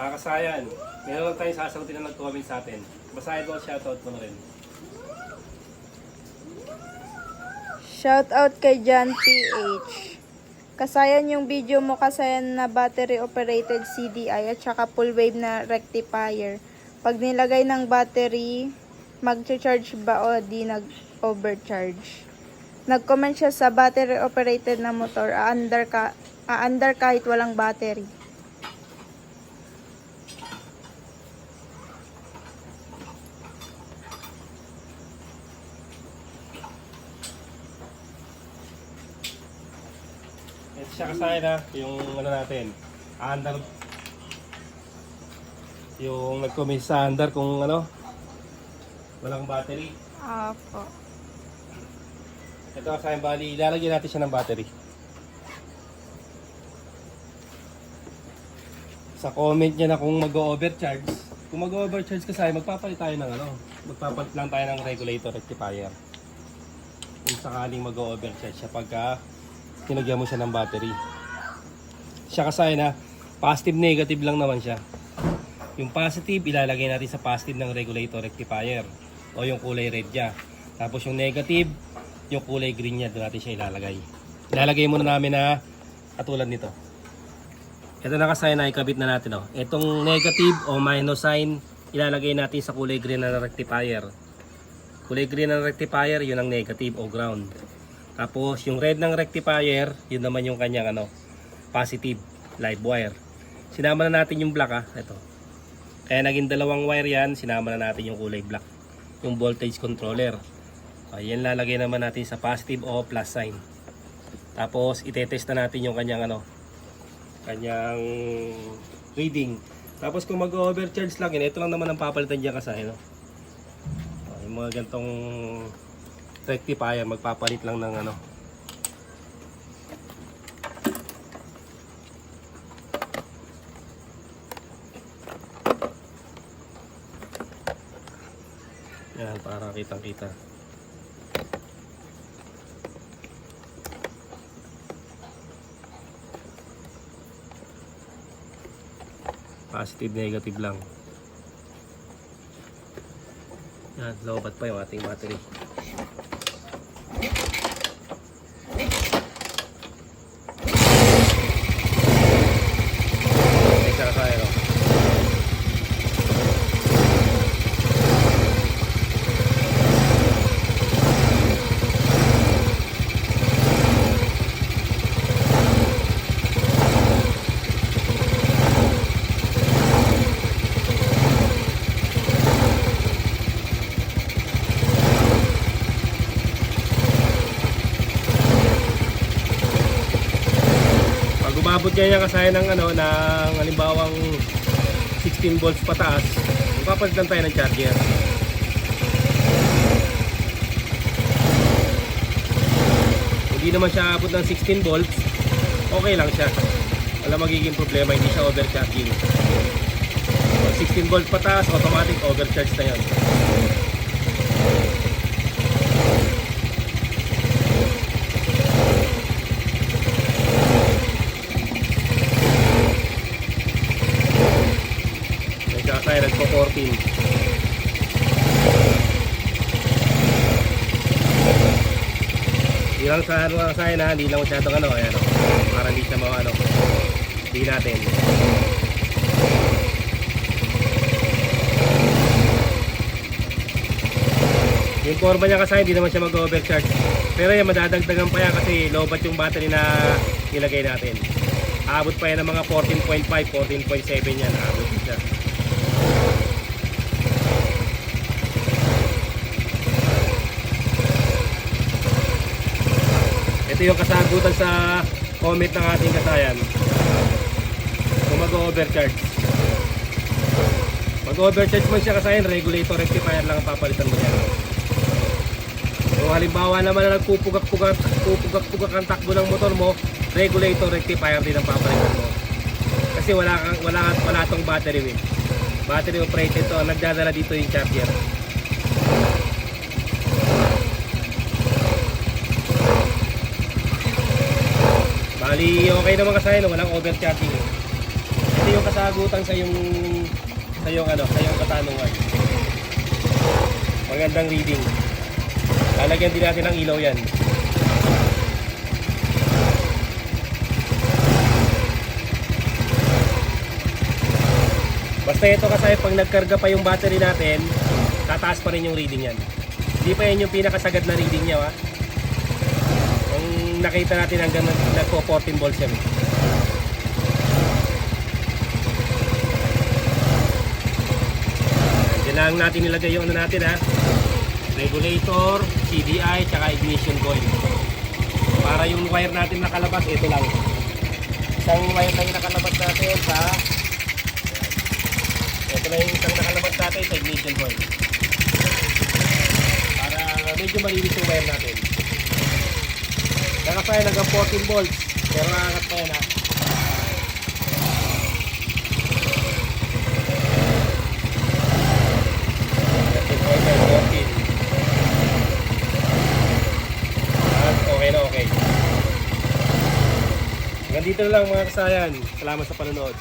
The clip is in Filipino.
Kasayan, meron lang tayong sasagutin na nag-comment sa atin. Basahin mo, shoutout mo na rin. Shoutout kay John PH. Kasayan yung video mo, kasayan na battery operated CDI at saka full wave na rectifier. Pag nilagay ng battery, mag-charge ba o di nag-overcharge? Nag-comment siya sa battery operated na motor, aandar kahit walang battery. Ito siya kasayan ha, yung ano natin, under, yung nag-comment sa under kung ano, walang battery. Apo. Ito kasayan, bali, ilalagyan natin siya ng battery. Sa comment niya na kung mag-overcharge, kung mag-overcharge kasayan, magpapalit tayo ng ano, magpapalit lang tayo ng regulator rectifier. Kung sakaling mag-overcharge siya pagka tinagyan mo siya ng battery. Siya kasi na positive negative lang naman siya. Yung positive ilalagay natin sa positive ng regulator rectifier o yung kulay red niya. Tapos yung negative, yung kulay green niya, doon natin siya ilalagay. Ilalagay muna namin na katulad nito. Ito na kasi na ikabit na natin. Itong negative o minus sign ilalagay natin sa kulay green na rectifier. Kulay green ng rectifier, yun ang negative o ground. Tapos yung red ng rectifier, yun naman yung kanyang positive live wire. Sinama na natin yung black ito. Kaya naging dalawang wire yan, sinama na natin yung kulay black. Yung voltage controller. Yan lalagay naman natin sa positive o plus sign. Tapos itetest na natin yung kanyang kanyang reading. Tapos kung mag-overcharge lang yun, ito lang naman ang papalitan dyan kasi yung mga gantong rectifier, magpapalit lang ng yan, para kitang kita. Positive negative lang. Yan, lobat pa yung ating battery. Umabot niya kasaya ng ng halimbawang 16 volts pataas, magpapalit lang tayo ng charger. Hindi naman siya abot ng 16 volts, okay lang siya, wala magiging problema, hindi siya overcharging. 16 volts pataas, automatic overcharge na yun. Kaya nagpo-14. Hindi lang sa kaya na, hindi lang masyadong ayan para hindi siya hindi natin. Yung forma niya kasi hindi naman siya mag-overcharge. Pero yan, madadagdagan pa yan kasi lobat yung battery na nilagay natin. Aabot pa yan ng mga 14.5, 14.7 yan. Aabot siya. Ito yung kasagutan sa comment ng ating kasayan. Kung mag-overcharge. Mag-overcharge man siya kasayan, regulator rectifier lang ang papalitan mo yan. Kung halimbawa naman na nagpupugak-pugak ang takbo ng motor mo, regulator rectifier din ang papalitan mo. Kasi wala tong battery battery operated to, ang nagdadala dito yung charger. Bali, okay naman kasi walang overcharging. Ito yung kasagutan sa yung katanungan. Magandang reading. Lalagyan din natin ng ilaw yan. Basta ito kasi pag nagkarga pa yung battery natin, tataas pa rin yung reading yan. Hindi pa yan yung pinakasagad na reading niya, ha? Kung nakita natin hanggang nagpo 14 volts yan. Diyan lang natin nilagay yung ano natin, ha? Regulator, CDI, tsaka ignition coil. Para yung wire natin nakalabas, ito lang. Isang wire lang yung nakalabas natin sa ito na yung isang nakalabas natin sa ignition coil. Para medyo malinis yung wire natin. Nakasaya hanggang 14 volts. Pero nakakat pa yan, ha. Okay na, okay. Hanggang dito na lang mga kasayan. Salamat sa panonood.